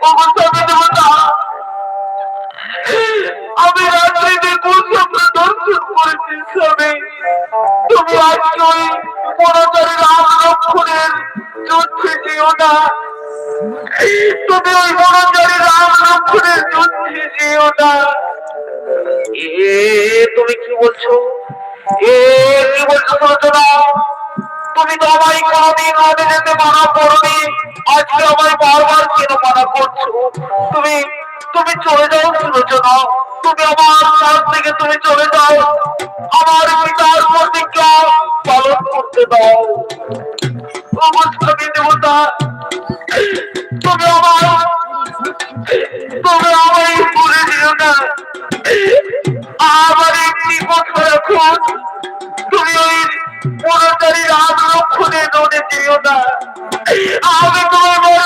ওগো স্বামী দেবতা, আমি রাত্রিতে কোন স্বপ্ন দর্শন করেছি স্বামী। তুমি আজকে ওই বনচারী রাম লক্ষ্মণের যুদ্ধে যেও না, তুমি ওই বনচারী রাম লক্ষ্মণের যুদ্ধে যেও না। তুমি কি বলছো? কি বলছো সুলোচনা? তুমি তো আমায় কোনোদিন রোদে যেতে মানা করনি, আজকে আমায় বারবার কেন মানা করছো? তুমি তুমি চলে যাও সুলোচনা, তুমি আমার কাছ থেকে তুমি চলে যাও, আমার পিতার প্রতিজ্ঞা পালন করতে দাও। অবস্থাবী দেবতা, তুমি আমায় ভুলে দিও না। আমার একটি কথা রাখো, তুমি ওই বনচারী রাম লক্ষ্মণের রোদে যেও না। আমি তোমার